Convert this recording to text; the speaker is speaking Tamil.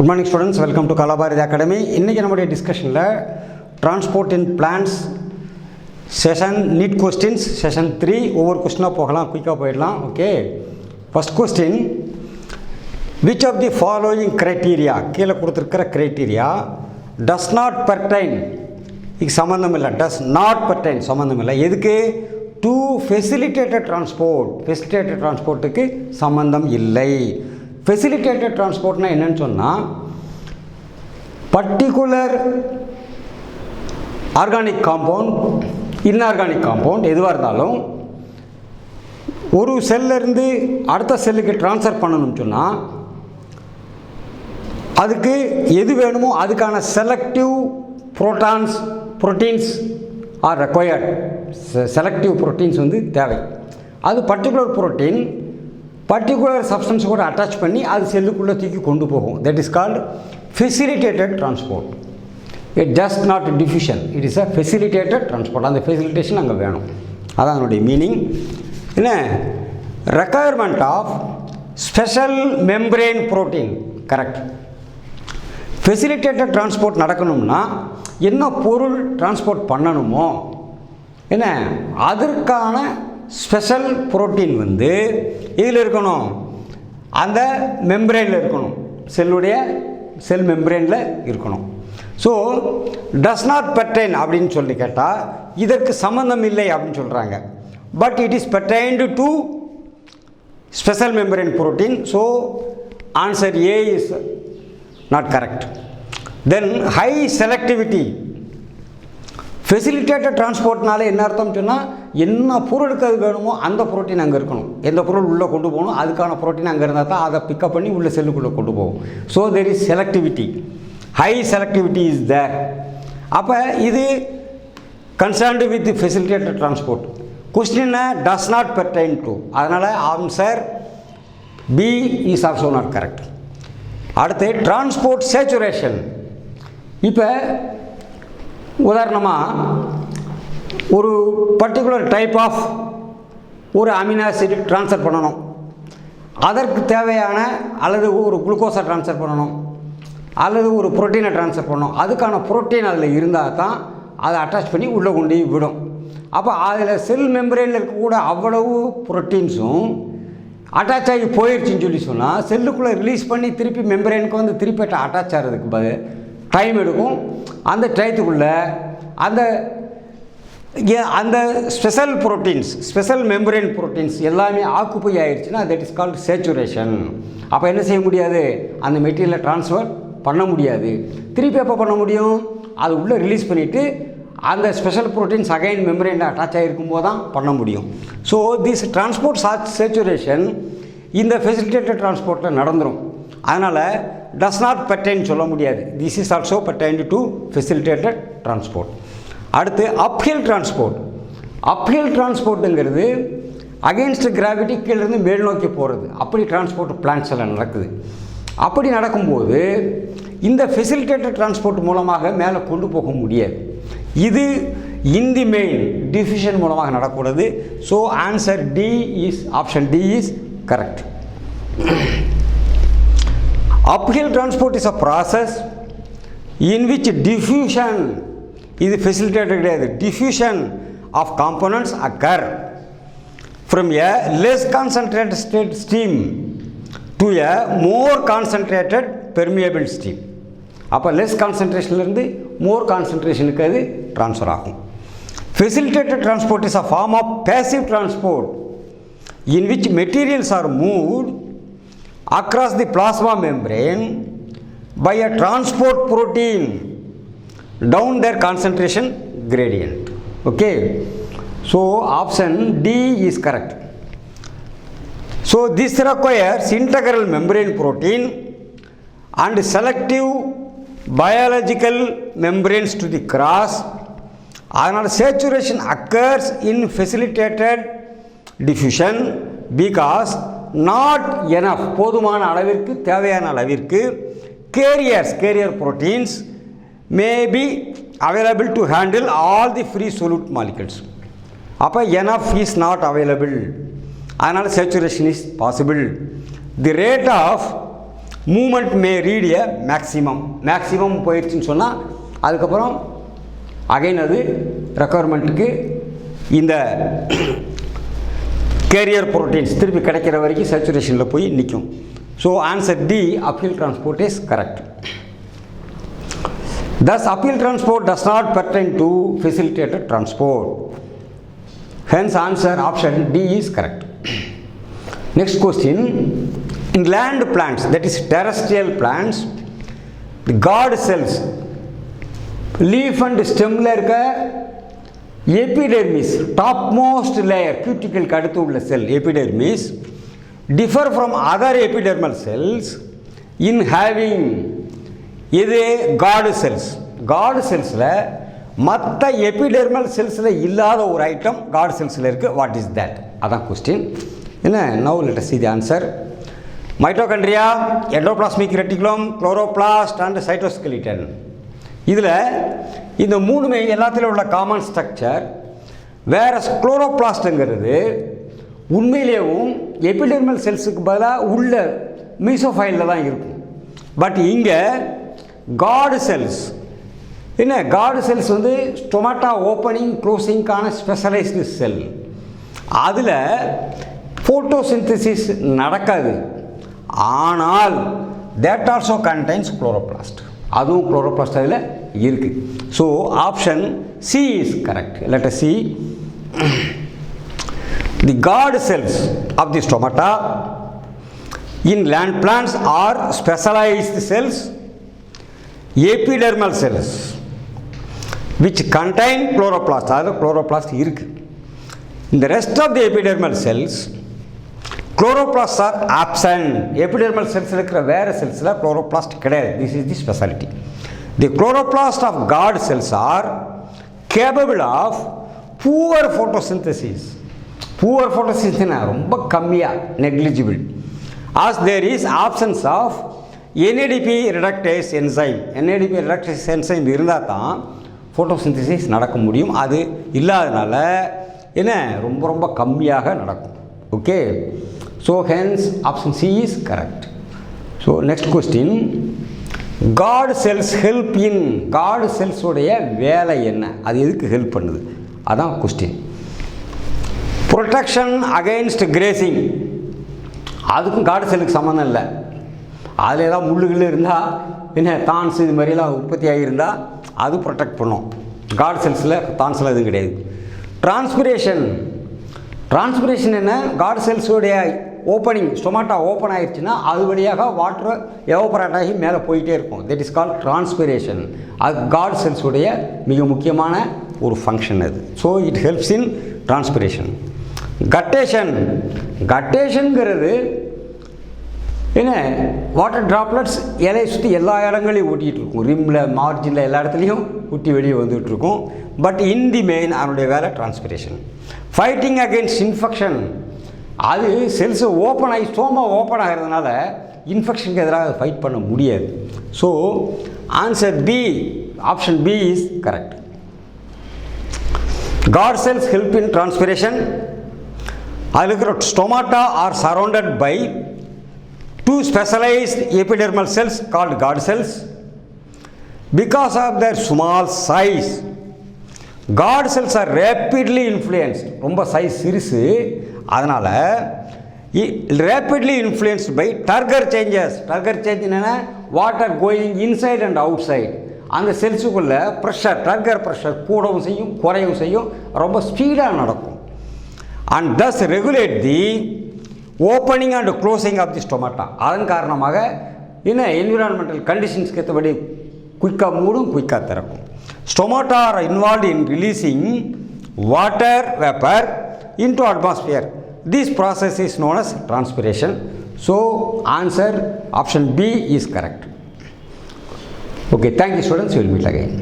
Good morning students, welcome to Kalabharati Academy. இன்னைக்கு நம்முடைய டிஸ்கஷனில் transport in plants session NEET questions session 3 ஒவ்வொரு கொஸ்டினாக போகலாம், குயிக்காக போயிடலாம். Okay, first question, which of the following criteria, கீழே கொடுத்துருக்கிற க்ரைட்டீரியா டஸ் நாட் பர்டைன், இதுக்கு சம்மந்தம் இல்லை, டஸ் நாட் பர்டைன் சம்மந்தம் இல்லை, எதுக்கு? டு ஃபெசிலிட்டேட்டட் டிரான்ஸ்போர்ட், ஃபெசிலிட்டேட்டட் டிரான்ஸ்போர்ட்டுக்கு சம்மந்தம் இல்லை. ஃபெசிலிட்டேட்டட் டிரான்ஸ்போர்ட்னா என்னன்னு சொன்னால், particular organic compound, inorganic compound எதுவாக இருந்தாலும் ஒரு செல்லிருந்து அடுத்த செல்லுக்கு ட்ரான்ஸ்ஃபர் பண்ணணும்னு சொன்னால் அதுக்கு எது வேணுமோ அதுக்கான selective proteins are required. Selective proteins தேவை. அது பர்டிகுலர் ப்ரோட்டீன் பர்டிகுலர் சப்ஸ்டன்ஸ் கூட அட்டாச் பண்ணி அது செல்லுக்குள்ளே தூக்கி கொண்டு போகும். That is called facilitated transport. It just not diffusion, it is a facilitated transport. அந்த ஃபெசிலிட்டேஷன் அங்கே வேணும், அதான் அதனுடைய மீனிங். என்ன? Requirement of special membrane protein. Correct. Facilitated transport நடக்கணும்னா என்ன பொருள் டிரான்ஸ்போர்ட் பண்ணணுமோ என்ன அதற்கான ஸ்பெஷல் புரோட்டீன் இதில் இருக்கணும், அந்த மெம்பரேனில் இருக்கணும், செல் மெம்பரேனில் இருக்கணும். ஸோ டஸ் நாட் பெர்டைன் அப்படின்னு சொல்லி கேட்டால் இதற்கு சம்மந்தம் இல்லை அப்படின்னு சொல்கிறாங்க. But it is pertained to special membrane protein. So answer A is not correct. Then high selectivity. Facilitated டிரான்ஸ்போர்ட்னால என்ன அர்த்தம் சொன்னால், என்ன பொருளுக்கு அது வேணுமோ அந்த ப்ரோட்டீன் அங்கே இருக்கணும். எந்த பொருள் உள்ளே கொண்டு போகணும் அதுக்கான ப்ரோட்டீன் அங்கே இருந்தால் தான் அதை பிக்கப் பண்ணி உள்ள செல்லுக்குள்ளே கொண்டு போகும். So there is selectivity, high selectivity is there. அப்போ இது கன்சர்ன்டு வித் ஃபெசிலிட்டேட்டட் டிரான்ஸ்போர்ட். கொஸ்டினை டஸ் நாட் பெர்டைன் டு, அதனால் answer B is also not correct. அடுத்து டிரான்ஸ்போர்ட் சேச்சுரேஷன். இப்போ உதாரணமாக ஒரு பர்டிகுலர் டைப் ஆஃப் ஒரு அமினோ ஆசிட் ட்ரான்ஸ்ஃபர் பண்ணணும், அதற்கு தேவையான அல்லது ஒரு குளுக்கோஸை ட்ரான்ஸ்ஃபர் பண்ணணும் அல்லது ஒரு புரோட்டீனை ட்ரான்ஸ்ஃபர் பண்ணணும், அதுக்கான புரோட்டீன் அதில் இருந்தால் தான் அதை அட்டாச் பண்ணி உள்ளே கொண்டு விடும். அப்போ அதில் செல் மெம்பரேனில் இருக்கக்கூட அவ்வளவு புரோட்டீன்ஸும் அட்டாச் ஆகி போயிடுச்சுன்னு சொல்லி சொன்னால் செல்லுக்குள்ளே ரிலீஸ் பண்ணி திருப்பி மெம்பரேனுக்கு திருப்பி அட்டாச் ஆகிறதுக்கு டைம் எடுக்கும். அந்த டயத்துக்குள்ளே அந்த special proteins, special membrane proteins எல்லாமே ஆக்குப்பை ஆயிடுச்சுன்னா தட் இஸ் கால்டு சேச்சுரேஷன். அப்போ என்ன செய்ய முடியாது, அந்த மெட்டீரியலை ட்ரான்ஸ்ஃபர் பண்ண முடியாது. திருப்பி எப்போ பண்ண முடியும், அது உள்ளே ரிலீஸ் பண்ணிவிட்டு அந்த ஸ்பெஷல் ப்ரோட்டீன்ஸ் அகைன் மெம்பரேனில் அட்டாச் ஆகிருக்கும் போது தான் பண்ண முடியும். ஸோ திஸ் டிரான்ஸ்போர்ட் சேச்சுரேஷன் இந்த ஃபெசிலிட்டேட்டட் டிரான்ஸ்போர்ட்டில் நடந்துடும். அதனால் டஸ் நாட் பெர்டைன் சொல்ல முடியாது. This is also pertained to facilitated transport. அடுத்து அப்ஹில் டிரான்ஸ்போர்ட். அப்ஹில் டிரான்ஸ்போர்ட்டுங்கிறது அகெயின்ஸ்ட் கிராவிட்டி கீழேருந்து மேல் நோக்கி போகிறது. அப்படி டிரான்ஸ்போர்ட் பிளான்ஸ் எல்லாம் நடக்குது. அப்படி நடக்கும்போது இந்த ஃபெசிலிட்டேட்டட் டிரான்ஸ்போர்ட் மூலமாக மேலே கொண்டு போக முடியாது. இது இன் தி மெயின் டிஃப்யூஷன் மூலமாக நடக்கூடாது. So answer D is, option D is correct. Uphill transport is a process in which diffusion, இது facilitated கிடையாது, diffusion of components occur from a less concentrated state stream to a more concentrated permeable stream. அப்போ less concentrationலேருந்து more concentrationக்கு அது transfer ஆகும். Facilitated transport is a form of passive transport in which materials are moved across the plasma membrane by a transport protein down their concentration gradient. Okay, so option D is correct. So this requires integral membrane protein and selective biological membranes to the cross. அதனால் saturation occurs in facilitated diffusion because not enough, போதுமான அளவிற்கு, தேவையான அளவிற்கு carrier proteins may be available to handle all the free solute molecules. அப்போ enough is not available, அதனால் saturation is possible. The rate of movement may reach a maximum போயிடுச்சுன்னு சொன்னால் அதுக்கப்புறம் அகைன் அது ரெக்குவயர்மெண்ட்டுக்கு இந்த கேரியர் ப்ரோட்டீன்ஸ் திருப்பி கிடைக்கிற வரைக்கும் சேச்சுரேஷனில் போய் நிற்கும். So answer D, uphill transport is correct. Thus uphill transport does not pertain to facilitated transport. Hence answer option D is correct. Next question, in land plants, that is terrestrial plants, the guard cells, leaf and stemல இருக்க epidermis, topmost layer, cuticle அடுத்து உள்ள செல் epidermis, differ from other epidermal cells in having இது guard cells. guard cellsல மற்ற epidermal cellsல இல்லாத ஒரு ஐட்டம் guard cellsல இருக்கு. what is that? அதான் கொஸ்டின். என்ன? now let us see the answer. Mitochondria, endoplasmic reticulum, chloroplast and cytoskeleton. இதில் இந்த மூணுமே எல்லாத்திலும் உள்ள காமன் ஸ்ட்ரக்சர். வேற குளோரோபிளாஸ்ட்ங்கிறது உண்மையிலேயும் எபிடெர்மல் செல்ஸுக்கு பதிலாக உள்ள மீசோஃபைலில் தான் இருக்கும். பட் இங்கே கார்டு செல்ஸ் என்ன? கார்டு செல்ஸ் வந்து ஸ்டொமாட்டா ஓப்பனிங் க்ளோசிங்கான ஸ்பெஷலைஸ்டு செல். அதில் ஃபோட்டோசிந்தசிஸ் நடக்காது. ஆனால் that also contains chloroplast. அதுவும் குளோரோபிளாஸ்ட் அதில் இருக்குது. So option C is correct. Let us see. The guard cells of the stomata in land plants are specialized cells, epidermal cells, which contain chloroplast. அதில் chloroplast இருக்கு. In the rest of the epidermal cells, chloroplasts are absent. epidermal cells இருக்கிற வேறு செல்ஸில் chloroplast கிடையாது. this is the specialty. The chloroplast of guard cells are capable of poor photosynthesis. poor photosynthesis ரொம்ப கம்மியாக, negligible, as there is absence of NADP reductase enzyme. NADP reductase enzyme இருந்தால் தான் photosynthesis நடக்க முடியும். அது இல்லாதனால என்ன ரொம்ப கம்மியாக நடக்கும். Okay, so hence option C is correct. So next question, guard cells help in, guard செல்ஸோடைய வேலை என்ன? அது எதுக்கு ஹெல்ப் பண்ணுது? அதான் கொஸ்டின். ப்ரொடெக்ஷன் அகைன்ஸ்ட் கிரேசிங், அதுக்கும் கார்டு செல்லுக்கு சம்மந்தம் இல்லை. அதில் ஏதாவது முள்ளுகள் இருந்தால் என்ன தான்ஸ் இது மாதிரிலாம் உற்பத்தி ஆகியிருந்தால் அது ப்ரொடெக்ட் பண்ணும். கார்டு செல்ஸில் தான்ஸில் எதுவும் கிடையாது. டிரான்ஸ்பிரேஷன் என்ன? கார்டு செல்ஸோடைய ஓப்பனிங், ஸ்டொமாட்டா ஓப்பன் ஆகிடுச்சுன்னா அது வழியாக வாட்டர் எவாபரேட் ஆகி மேலே போயிட்டே இருக்கும். That is called transpiration. அது கார்டு செல்ஸுடைய மிக முக்கியமான ஒரு ஃபங்க்ஷன் அது. So it helps in transpiration. கட்டேஷன்ங்கிறது என்ன? வாட்டர் ட்ராப்லெட்ஸ் இலையை சுற்றி எல்லா இடங்களையும் ஊட்டிகிட்டு இருக்கும். ரிம்மில், மார்ஜினில், எல்லா இடத்துலையும் ஊட்டி வெளியே வந்துகிட்டு இருக்கும். பட் இன் தி மெயின் அதனுடைய வேலை டிரான்ஸ்பிரேஷன். ஃபைட்டிங் அகெயின்ஸ்ட் இன்ஃபெக்ஷன், அது செல்ஸு ஓப்பன் ஆகி ஸ்டோமா ஓப்பன் ஆகிறதுனால இன்ஃபெக்ஷனுக்கு எதிராக ஃபைட் பண்ண முடியாது. So answer B, option B is correct. Guard cells help in transpiration. அதில் இருக்கிற stomata are surrounded by two specialized epidermal cells called guard cells. Because of their small size, guard cells are rapidly influenced. ரொம்ப சைஸ் சிறுசு, அதனால் rapidly influenced by turgor changes. turgor change என்னென்னா water going inside and outside. அந்த செல்ஸுக்குள்ள ப்ரெஷர், டர்கர் ப்ரெஷர் கூடவும் செய்யும் குறையவும் செய்யும், ரொம்ப ஸ்பீடாக நடக்கும். And thus regulate the opening and closing of the stomata. அதன் காரணமாக என்ன என்விரான்மெண்டல் கண்டிஷன்ஸ்க்கு ஏற்றபடி குயிக்காக மூடும், குயிக்காக திறக்கும். Stomata are involved in releasing water vapour into atmosphere. This process is known as transpiration. So answer option B is correct. Okay, thank you students, will meet again.